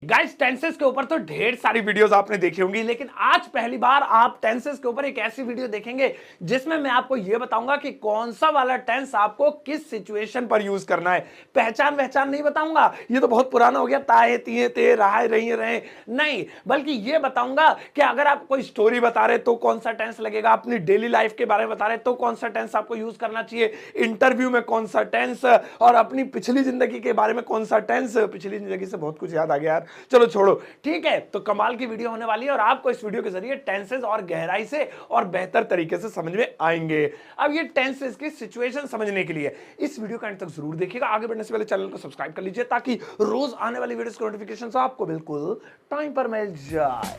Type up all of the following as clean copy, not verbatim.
Guys tenses के ऊपर तो ढेर सारी वीडियोस आपने देखी होंगी, लेकिन आज पहली बार आप टेंसेस के ऊपर एक ऐसी वीडियो देखेंगे जिसमें मैं आपको यह बताऊंगा कि कौन सा वाला टेंस आपको किस सिचुएशन पर यूज करना है। पहचान नहीं बताऊंगा, ये तो बहुत पुराना हो गया, ताए तिए ते रहा रही रहे, नहीं, बल्कि ये बताऊंगा कि अगर आप कोई स्टोरी बता रहे तो कौन सा टेंस लगेगा, अपनी डेली लाइफ के बारे में बता रहे तो कौन सा टेंस आपको यूज करना चाहिए, इंटरव्यू में कौन सा टेंस, और अपनी पिछली जिंदगी के बारे में कौन सा टेंस। पिछली जिंदगी से बहुत कुछ याद आ गया यार, चलो छोड़ो, ठीक है। तो कमाल की वीडियो होने वाली है और आपको इस वीडियो के जरिए टेंसेस और गहराई से और बेहतर तरीके से समझ में आएंगे। अब ये टेंसेस की सिचुएशन समझने के लिए इस वीडियो का अंत तक जरूर देखिएगा। आगे बढ़ने से पहले चैनल को सब्सक्राइब कर लीजिए ताकि रोज आने वाली वीडियोस की नोटिफिकेशन आपको बिल्कुल टाइम पर मिल जाए।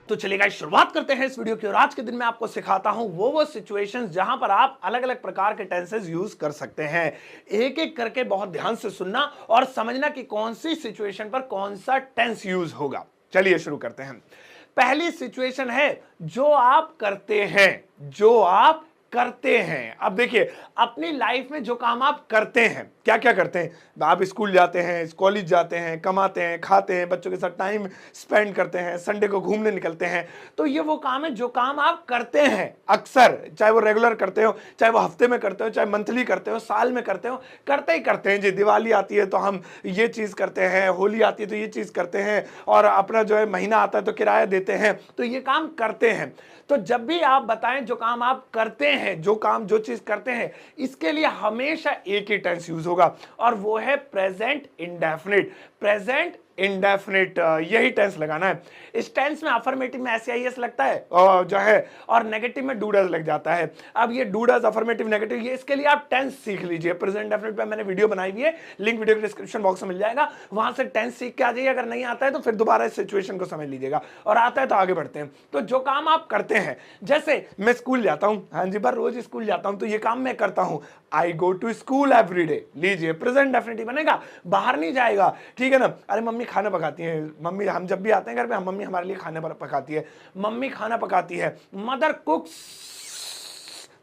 तो चलिए गाइस, शुरुआत करते हैं इस वीडियो की। और आज के दिन मैं आपको सिखाता हूं वो सिचुएशंस जहां पर आप अलग अलग प्रकार के टेंसेस यूज कर सकते हैं। एक एक करके बहुत ध्यान से सुनना और समझना कि कौन सी सिचुएशन पर कौन सा टेंस यूज होगा। चलिए शुरू करते हैं। पहली सिचुएशन है जो आप करते हैं। अब देखिए, अपनी लाइफ में जो काम आप करते हैं, क्या क्या करते हैं। आप स्कूल जाते हैं, कॉलेज जाते हैं, कमाते हैं, खाते हैं, बच्चों के साथ टाइम स्पेंड करते हैं, संडे को घूमने निकलते हैं। तो ये वो काम है जो काम आप करते हैं अक्सर, चाहे वो रेगुलर करते हो, चाहे वो हफ्ते में करते हो, चाहे मंथली करते हो, साल में करते हो, करते ही करते हैं जी। दिवाली आती है तो हम ये चीज करते हैं, होली आती है तो ये चीज करते हैं, और अपना जो है महीना आता है तो किराया देते हैं, तो ये काम करते हैं। तो जब भी आप बताएं जो काम आप करते हैं, जो चीज करते हैं, इसके लिए हमेशा एक ही टेंस यूज होगा और वो है प्रेजेंट इंडेफिनिट। यही टेंस लगाना है। इस टेंस में अफर्मेटिव में एस लगता है जो है, और नेगेटिव में डू डज लग जाता है। अब ये डू डज, अफर्मेटिव, नेगेटिव, ये इसके लिए आप टेंस सीख लीजिए। प्रेजेंट इंडेफिनिट पे मैंने वीडियो बनाई हुई है, लिंक वीडियो के डिस्क्रिप्शन बॉक्स में मिल जाएगा, वहां से टेंस सीख के आ जाइए। अगर नहीं आता है तो फिर दोबारा इस सिचुएशन को समझ लीजिएगा, और आता है तो आगे बढ़ते हैं। तो जो काम आप करते हैं, जैसे मैं स्कूल जाता हूं, हाँ जी बार रोज स्कूल जाता हूं, तो ये काम मैं करता हूं। I go to school every day, लीजिए प्रेजेंट डेफिनेटिव बनेगा, बाहर नहीं जाएगा, ठीक है ना। अरे मम्मी खाना पकाती है, मम्मी, हम जब भी आते हैं घर पे, मम्मी हमारे लिए खाना पकाती है, मम्मी खाना पकाती है, mother कुक्स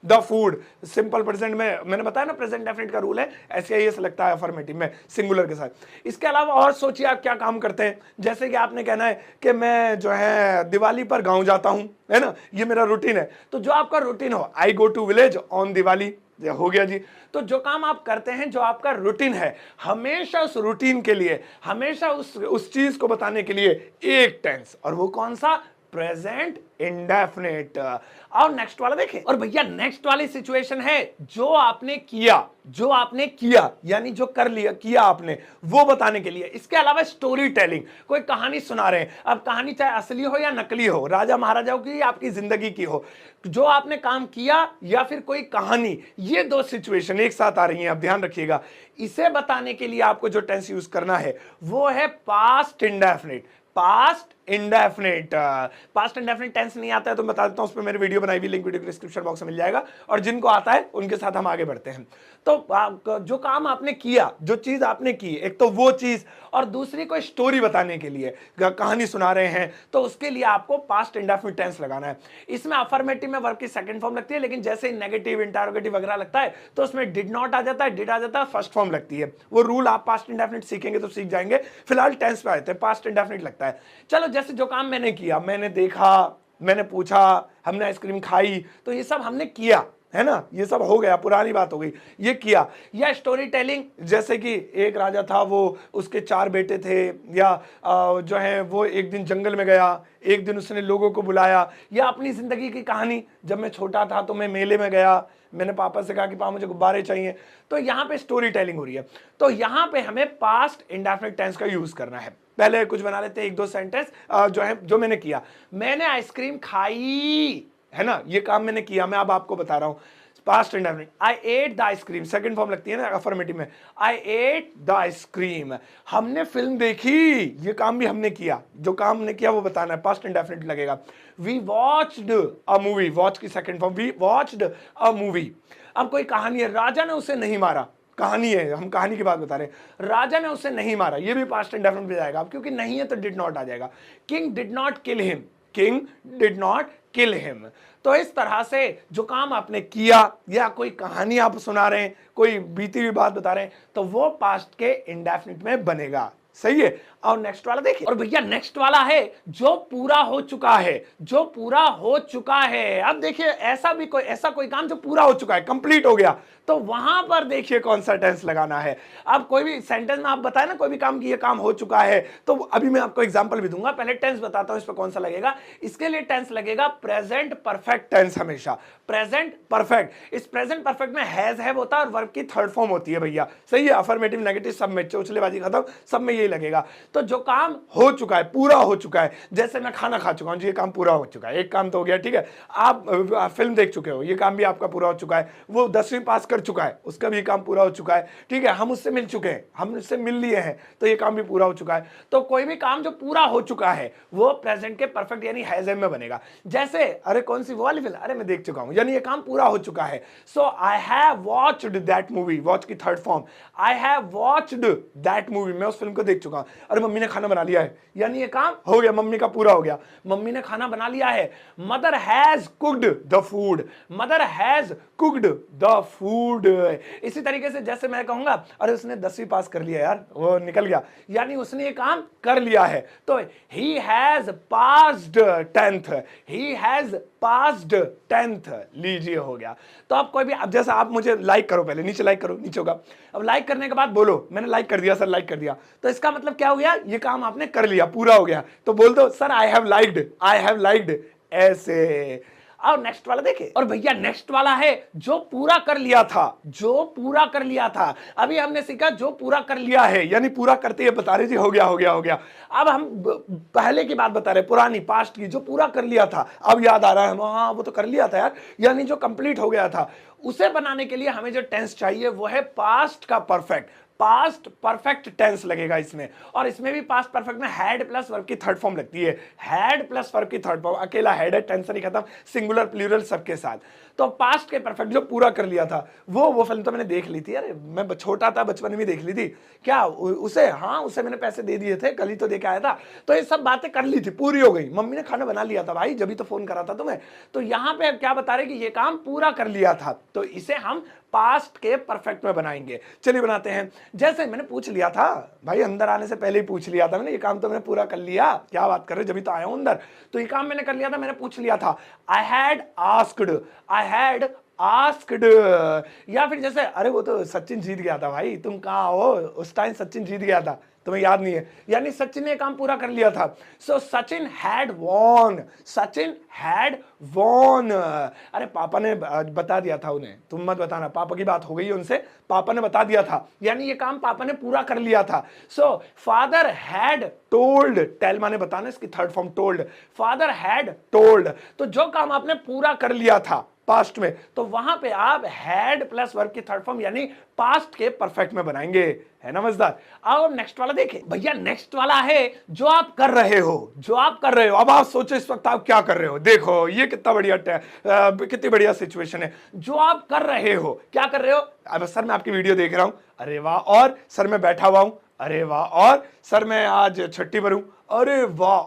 the food. Simple present में मैंने बताया ना, प्रेजेंट डेफिनेट का रूल है, ऐसे लगता है अफर्मेटिव में सिंगुलर के साथ। इसके अलावा और सोचिए आप क्या काम करते हैं। जैसे कि आपने कहना है कि मैं जो है दिवाली पर गांव जाता हूं, है ना, ये मेरा रूटीन है। तो जो आपका रूटीन हो, I go to village on Diwali, हो गया जी। तो जो काम आप करते हैं, जो आपका रूटीन है, हमेशा उस रूटीन के लिए, हमेशा उस चीज को बताने के लिए एक टेंस, और वो कौन सा, प्रेजेंट इंडेफिनिट। और नेक्स्ट वाला देखें। और भैया नेक्स्ट वाली सिचुएशन है जो आपने किया यानी जो कर लिया, किया आपने, वो बताने के लिए। इसके अलावा स्टोरी टेलिंग, कोई कहानी सुना रहे हैं। अब कहानी चाहे असली हो या नकली हो, राजा महाराजाओं की, आपकी जिंदगी की हो, जो आपने काम किया या फिर कोई कहानी, ये दो सिचुएशन एक साथ आ रही हैं। अब ध्यान रखिएगा, इसे बताने के लिए आपको जो टेंस यूज करना है वो है past indefinite. Past indefinite tense नहीं आता है तो बता देता हूं, उस पर मेरी वीडियो बनाई हुई, लिंक वीडियो डिस्क्रिप्शन बॉक्स में मिल जाएगा, और जिनको आता है उनके साथ हम आगे बढ़ते हैं। तो जो काम आपने किया, जो चीज आपने की, एक तो वो चीज, और दूसरी कोई स्टोरी बताने के लिए, कहानी सुना रहे हैं, तो उसके लिए आपको पास्ट इंडेफिनिट टेंस लगाना है। इसमें अफर्मेटिव में वर्ब की सेकंड फॉर्म लगती है, लेकिन जैसे ही नेगेटिव, इंटरोगेटिव वगैरह लगता है तो उसमें डिड नॉट आ जाता है, डिड आ जाता है, फर्स्ट फॉर्म लगती है। वो रूल आप पास्ट इंडेफिनिट सीखेंगे तो सीख जाएंगे। फिलहाल टेंस पे आते हैं, पास्ट इंडेफिनिट लगता है। चलो, जैसे जो काम मैंने किया, मैंने देखा, मैंने पूछा, हमने आइसक्रीम खाई, तो ये सब हमने किया, है ना, ये सब हो गया, पुरानी बात हो गई, ये किया। या स्टोरी टेलिंग, जैसे कि एक राजा था, वो उसके 4 बेटे थे, या जो है वो एक दिन जंगल में गया, एक दिन उसने लोगों को बुलाया, या अपनी जिंदगी की कहानी, जब मैं छोटा था तो मैं मेले में गया, मैंने पापा से कहा कि पापा मुझे गुब्बारे चाहिए। तो यहाँ पे स्टोरी टेलिंग हो रही है, तो यहाँ पे हमें पास्ट इंडेफिनिट टेंस का यूज करना है। पहले कुछ बना लेते हैं, एक दो सेंटेंस जो है, जो मैंने किया, मैंने आइसक्रीम खाई, है ना, ये काम मैंने किया, मैं अब आपको बता रहा हूं। Past indefinite, I at the ice cream, second form लगती है ना अफर्मेटिव में, आई एट द आइसक्रीम। हमने फिल्म देखी, ये काम भी हमने किया, जो काम हमने किया वो बताना है, पास्ट इंडेफिनिट लगेगा। We watched a movie, watch की second form, we watched a movie. अब कोई कहानी है, राजा ने उसे नहीं मारा, कहानी है, हम कहानी की बात बता रहे हैं, राजा ने उसे नहीं मारा, ये भी पास्ट इंडेफिनिट में जाएगा। अब क्योंकि नहीं है तो डिड नॉट आ जाएगा। King did not kill him, king did not kill him. तो इस तरह से जो काम आपने किया, या कोई कहानी आप सुना रहे हैं, कोई बीती हुई बात बता रहे हैं, तो वो पास्ट के इंडेफिनिट में बनेगा। सही है। और नेक्स्ट वाला देखिए, और भैया नेक्स्ट वाला है जो पूरा हो चुका है, जो पूरा हो चुका है। अब देखिए ऐसा कोई काम जो पूरा हो चुका है, कंप्लीट हो गया, तो वहां पर देखिए कौन सा टेंस लगाना है। अब कोई भी सेंटेंस में आप बताए ना कोई भी काम की ये काम हो चुका है, तो अभी मैं आपको एग्जांपल भी दूंगा, पहले टेंस बताता हूं इस पर कौन सा लगेगा। इसके लिए टेंस लगेगा प्रेजेंट परफेक्ट टेंस, हमेशा प्रेजेंट परफेक्ट। इस प्रेजेंट परफेक्ट में हैज हैव होता है और वर्ब की थर्ड फॉर्म होती है भैया, सही है। अफर्मेटिव नेगेटिव सब में, चौचलेबाजी खत्म, सब में यही लगेगा। तो जो काम हो चुका है, पूरा हो चुका है, जैसे मैं खाना खा चुका हूं जी, ये काम पूरा हो चुका है, एक काम तो हो गया, ठीक है। आप फिल्म देख चुके हो, ये काम भी आपका पूरा हो चुका है। वो 10वीं पास कर चुका है, उसका भी काम पूरा हो चुका है, ठीक है। हम उससे मिल चुके हैं, हम उससे मिल लिए हैं, तो ये काम भी पूरा हो चुका है। तो कोई भी काम जो पूरा हो चुका है वो प्रेजेंट के परफेक्ट यानी हैज हैव में बनेगा। जैसे अरे कौन सी वो वाली फिल्म, अरे मैं देख चुका हूं, यानी ये काम पूरा हो चुका है। So I have watched that movie, watch की third form, I have watched that movie, मैं उस फिल्म को देख चुका हूं। अरे मम्मी ने खाना बना लिया है, यानी ये काम हो गया, मम्मी का पूरा हो गया, मम्मी ने खाना बना लिया है। Mother has cooked the food, mother has cooked the food. इसी तरीके से जैसे मैं कहूंगा अरे उसने 10वीं पास कर लिया यार, वो निकल गया, यानी उसने ये काम कर लिया है। तो he has passed 10th, he has passed 10th, लीजिए हो गया। तो अब कोई भी, अब जैसा आप मुझे लाइक करो, पहले नीचे लाइक करो, नीचे होगा। अब लाइक करने के बाद बोलो मैंने लाइक कर दिया सर, लाइक कर दिया, तो इसका मतलब क्या हो गया, ये काम आपने कर लिया, पूरा हो गया। तो बोल दो sir I have liked, I have liked, ऐसे। और नेक्स्ट वाला देखिए, और भैया नेक्स्ट वाला है जो पूरा कर लिया था, जो पूरा कर लिया था। अभी हमने सीखा जो पूरा कर लिया है, यानी पूरा करते ही बता रहे जी हो गया हो गया हो गया। अब हम पहले की बात बता रहे, पुरानी पास्ट की, जो पूरा कर लिया था, अब याद आ रहा है हाँ वो तो कर लिया था यार, यानी जो कंप्लीट हो गया था। उसे बनाने के लिए हमें जो टेंस चाहिए वो है पास्ट का परफेक्ट, पास्ट परफेक्ट टेंस लगेगा इसमें। और इसमें भी पास्ट परफेक्ट में हैड प्लस वर्ब की थर्ड फॉर्म लगती है, हैड प्लस वर्ब की थर्ड फॉर्म, अकेला हैड है, टेंस नहीं खत्म, सिंगुलर प्लूरल सबके साथ। तो पास्ट के परफेक्ट जो पूरा कर लिया था, वो फिल्म तो मैंने देख ली थी, अरे मैं छोटा था, बचपन में देख ली थी। क्या उसे, हाँ उसे मैंने पैसे दे दिए थे, कल ही तो देके आया था। तो ये सब बातें कर ली थी, पूरी हो गई, मम्मी ने खाना बना लिया था भाई, जब भी तो फोन करा था तुम्हें। तो यहाँ पे क्या बता रहे कि ये काम पूरा कर लिया था, तो इसे हम पास्ट के परफेक्ट में बनाएंगे। चलिए बनाते हैं। जैसे मैंने पूछ लिया था भाई, अंदर आने से पहले ही पूछ लिया था मैंने, ये काम तो मैंने पूरा कर लिया, क्या बात कर रहे हो, जब भी तो आया हूं अंदर, तो ये काम मैंने कर लिया था, मैंने पूछ लिया था। I had asked, I had asked. या फिर जैसे अरे वो तो सचिन जीत गया था भाई, तुम कहाँ हो, उस टाइम सचिन जीत गया था, तुम्हें याद नहीं है, यानी सचिन ने काम पूरा कर लिया था। So Sachin had won, Sachin had won. अरे पापा ने बता दिया था उन्हें, तुम मत बताना, पापा की बात हो गई है उनसे, पापा ने बता दिया था, यानी ये काम पापा ने पूरा कर लिया था। So father had told, tell माने बताना, इसकी third form told, father had told. तो जो काम आपने पूरा कर लिया था पास्ट में, तो वहां पे आप हैड प्लस वर्ब की थर्ड फॉर्म यानी पास्ट के परफेक्ट में बनाएंगे, है ना मजेदार। अब नेक्स्ट वाला देखें भैया, नेक्स्ट वाला है जो आप कर रहे हो, जो आप कर रहे हो। अब आप सोचो इस वक्त आप क्या कर रहे हो, देखो ये कितना बढ़िया कितनी बढ़िया सिचुएशन है। जो आप कर रहे हो, क्या कर रहे हो, अब सर मैं आपकी वीडियो देख रहा हूं, अरे वाह, और सर मैं बैठा हुआ हूं, अरे वाह, और सर मैं आज छुट्टी पर हूं, अरे वाह,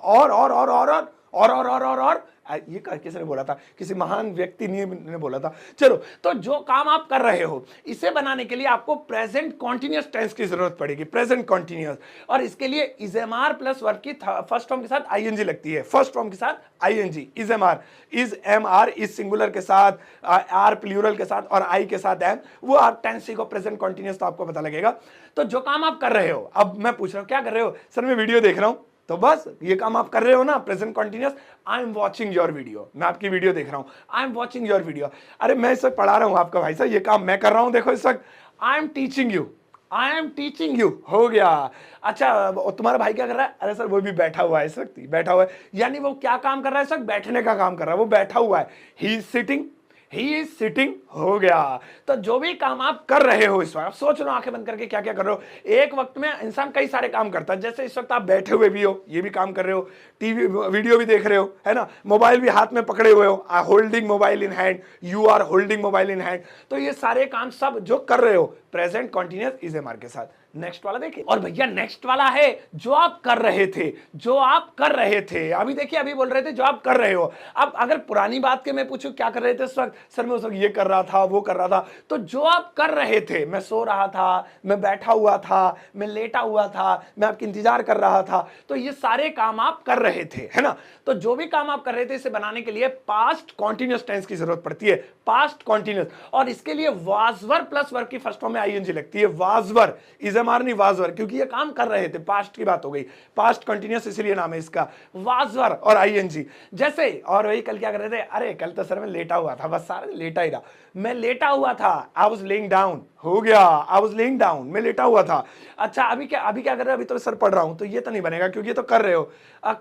और ये किसने बोला था, किसी महान व्यक्ति ने बोला था। चलो, तो जो काम आप कर रहे हो इसे बनाने के लिए आपको प्रेजेंट कॉन्टिन्यूअस टेंस की जरूरत पड़ेगी, प्रेजेंट कॉन्टिन्यूअस। और इसके लिए इजएमआर प्लस वर्ब की फर्स्ट फॉर्म के साथ आईएनजी लगती है, फर्स्ट फॉर्म के साथ ING, is am are, is am are, is singular के साथ, आर प्लूरल के साथ और आई के साथ एम, वो आप टेंस सीखो, प्रेजेंट कॉन्टिन्यूअस, तो आपको पता लगेगा। तो जो काम आप कर रहे हो, अब मैं पूछ रहा हूं क्या कर रहे हो, सर मैं वीडियो देख रहा हूं, तो बस ये काम आप कर रहे हो ना, present continuous, I am watching your video, मैं आपकी वीडियो देख रहा हूं, I am watching your video. अरे मैं इस वक्त पढ़ा रहा हूं आपका भाई साहब, ये काम मैं कर रहा हूं, देखो इस वक्त I am teaching you, I am teaching you, हो गया। अच्छा तुम्हारा भाई क्या कर रहा है, अरे सर वो भी बैठा हुआ है, इस वक्त बैठा हुआ है, यानी वो क्या काम कर रहा है, इस वक्त बैठने का काम कर रहा है, वो बैठा हुआ है, he is sitting, he is sitting, हो गया। तो जो भी काम आप कर रहे हो इस वक्त, आप सोच रहे हो आंखें बंद करके क्या क्या कर रहे हो, एक वक्त में इंसान कई सारे काम करता है, जैसे इस वक्त आप बैठे हुए भी हो, ये भी काम कर रहे हो, टीवी वीडियो भी देख रहे हो, है ना, मोबाइल भी हाथ में पकड़े हुए हो, holding mobile in hand, you are holding mobile in hand. तो ये सारे काम सब जो कर रहे हो present continuous is am are के साथ। नेक्स्ट वाला देखिए, और भैया नेक्स्ट वाला है जो आप कर रहे थे, जो आप कर रहे थे। अभी देखिए, अभी बोल रहे थे जो आप कर रहे हो। अब अगर पुरानी बात के मैं पूछूं क्या कर रहे थे उस वक्त, सर मैं उस वक्त ये कर रहा था, वो कर रहा था। तो जो आप कर रहे थे, मैं सो रहा था, मैं बैठा हुआ था, मैं लेटा हुआ था, मैं आपकी इंतजार कर रहा था, तो ये सारे काम आप कर रहे थे, है ना। तो जो भी काम आप कर रहे थे, इसे बनाने के लिए पास्ट कॉन्टिन्यूअस टेंस की जरूरत पड़ती है, पास्ट कॉन्टिन्यूअस। और इसके लिए वाजवर प्लस वर्ब की फर्स्ट फॉर्म में आईएनजी लगती है। वाजवर, इजमार नहीं वाजवर, क्योंकि ये काम कर रहे थे, पास्ट की बात हो गई, पास्ट कंटिन्यूअस इसलिए नाम है इसका, वाजवर और आईएनजी। जैसे और वही कल क्या कर रहे थे, अरे कल तो सर मैं लेटा हुआ था, बस सारे लेटा ही रहा, मैं लेटा हुआ था, आई वाज लेइंग डाउन, हो गया, आई वाज लेइंग डाउन, मैं लेटा हुआ था। अच्छा अभी क्या कर रहे हो, अभी तो सर पढ़ रहा हूं, तो ये तो नहीं बनेगा क्योंकि ये तो कर रहे हो।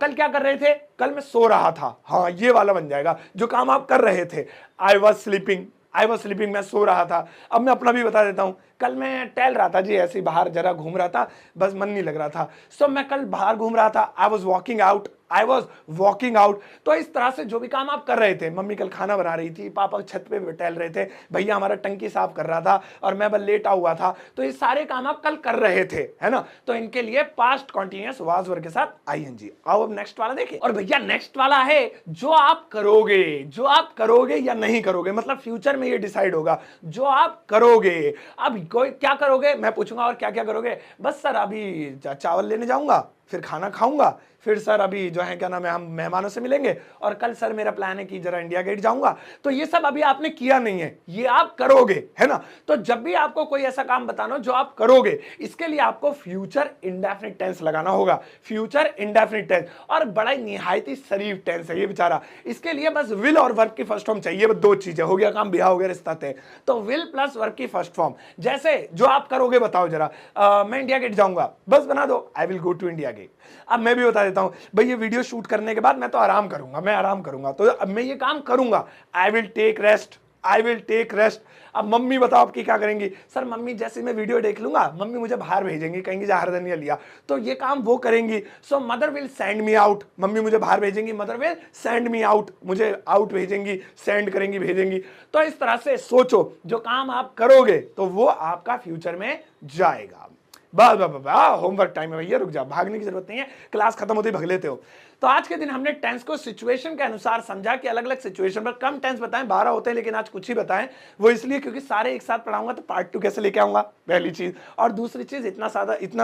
कल क्या कर रहे थे, कल मैं सो रहा था, हाँ ये वाला बन जाएगा, जो काम आप कर रहे थे। I was sleeping, I was sleeping, मैं सो रहा था। अब मैं अपना भी बता देता हूं, कल मैं टहल रहा था जी, ऐसे ही बाहर जरा घूम रहा था, बस मन नहीं लग रहा था, सो मैं कल बाहर घूम रहा था, I was walking out, I was walking out. तो इस तरह से जो भी काम आप कर रहे थे, मम्मी कल खाना बना रही थी, पापा छत पे टहल रहे थे, भैया हमारा टंकी साफ कर रहा था, और मैं बस लेटा हुआ था, तो ये सारे काम आप कल कर रहे थे, है ना। तो इनके लिए पास्ट कॉन्टिन्यूअस वाज वर्ब के साथ आईएनजी। आओ अब नेक्स्ट वाला देखिए, और भैया नेक्स्ट वाला है जो आप करोगे, जो आप करोगे या नहीं करोगे, मतलब फ्यूचर में ये डिसाइड होगा, जो आप करोगे। अब कोई क्या करोगे, मैं पूछूंगा और क्या क्या करोगे, बस सर अभी चावल लेने जाऊंगा, फिर खाना खाऊंगा, फिर सर अभी जो है क्या नाम है हम मेहमानों से मिलेंगे, और कल सर मेरा प्लान है कि जरा इंडिया गेट जाऊंगा। तो ये सब अभी आपने किया नहीं है, ये आप करोगे, है ना। तो जब भी आपको कोई ऐसा काम बताना हो जो आप करोगे, इसके लिए आपको फ्यूचर इंडेफिनिट टेंस लगाना होगा, फ्यूचर इंडेफिनिट टेंस। और बड़ा निहायत ही शरीफ टेंस है ये बेचारा, इसके लिए बस विल और वर्ब की फर्स्ट फॉर्म चाहिए, बस दो चीजें, हो गया काम, ब्याह हो गया, रिश्ता तय। तो विल प्लस वर्ब की फर्स्ट फॉर्म, जैसे जो आप करोगे बताओ जरा, मैं इंडिया गेट जाऊंगा, बस बना दो I will go to India Gate. अब मैं भी बता देता हूं, भाई ये वीडियो शूट करने के बाद मैं तो आराम करूंगा, मैं आराम करूंगा, तो अब मैं ये काम करूंगा, I will take rest, I will take rest. अब मम्मी बताओ आपकी क्या करेंगी, सर मम्मी जैसे मैं वीडियो देख लूंगा, मम्मी मुझे बाहर भेजेंगी, कहेंगी जा हरदनिया लिया, तो ये काम वो करेंगी। So mother will send me out, मम्मी मुझे बाहर भेजेंगी, mother will send me out, मुझे आउट भेजेंगी, सेंड करेंगी, भेजेंगी। तो इस तरह से सोचो, जो काम आप करोगे तो वो आपका फ्यूचर में जाएगा। बस होमवर्क टाइम है भैया, रुक जा, भागने की जरूरत नहीं है, क्लास खत्म होते ही भाग लेते हो। तो आज के दिन हमने टेंस को सिचुएशन के अनुसार समझा कि अलग अलग सिचुएशन पर कम टेंस बताएं, 12 होते हैं लेकिन आज कुछ ही बताएं। वो इसलिए क्योंकि सारे एक साथ पढ़ाऊंगा तो पार्ट 2 कैसे लेके आऊंगा, पहली चीज। और दूसरी चीज, इतना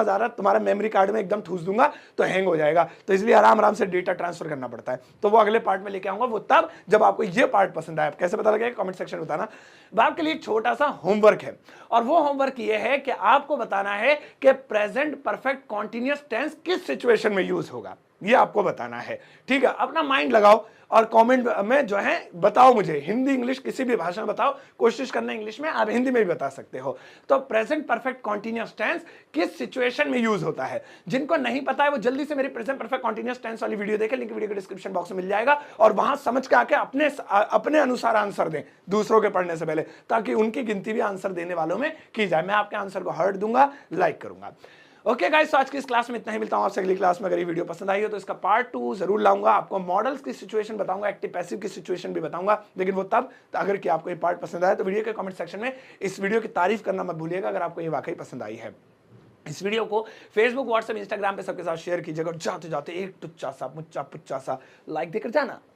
ज्यादा तुम्हारा मेमोरी कार्ड में एकदम ठूस दूंगा तो हैंग हो जाएगा, तो इसलिए आराम आराम से डेटा ट्रांसफर करना पड़ता है। तो वो अगले पार्ट में लेके आऊंगा, वो तब जब आपको ये पार्ट पसंद आए। कैसे पता लगेगा, कमेंट सेक्शन में बताना। आपके लिए छोटा सा होमवर्क है, और वो होमवर्क ये है कि आपको बताना है कि प्रेजेंट परफेक्ट कॉन्टिन्यूअस टेंस किस सिचुएशन में यूज होगा, ये आपको बताना है। ठीक है, अपना माइंड लगाओ और कमेंट में जो है बताओ मुझे, हिंदी इंग्लिश किसी भी भाषा में बताओ, कोशिश करना इंग्लिश में, आप हिंदी में भी बता सकते हो। तो प्रेजेंट परफेक्ट कॉन्टिन्यूअस टेंस किस सिचुएशन में यूज होता है, जिनको नहीं पता है वो जल्दी से मेरी प्रेजेंट परफेक्ट कॉन्टिन्यूअस टेंस वाली वीडियो देखें, लिंक वीडियो के डिस्क्रिप्शन बॉक्स में मिल जाएगा, और वहां समझ के आके अपने अनुसार आंसर दें दूसरों के पढ़ने से पहले, ताकि उनकी गिनती भी आंसर देने वालों में की जाए। मैं आपके आंसर को हार्ट दूंगा, लाइक करूंगा। ओके गाइस, आज की इस क्लास में इतना ही, मिलता हूं आपसे अगली क्लास में। अगर ये वीडियो पसंद आई हो तो इसका पार्ट 2 जरूर लाऊंगा, आपको मॉडल्स की सिचुएशन बताऊंगा, एक्टिव पैसिव की सिचुएशन भी बताऊंगा, लेकिन वो तब अगर कि आपको ये पार्ट पसंद आया तो वीडियो के कमेंट सेक्शन में इस वीडियो की तारीफ करना मत भूलिएगा, अगर आपको ये वाकई पसंद आई है। इस वीडियो को फेसबुक, व्हाट्सएप, इंस्टाग्राम पे सबके साथ शेयर कीजिएगा, जाते जाते एक टुच्चा सा मुच्चा पुच्चा सा लाइक देकर जाना।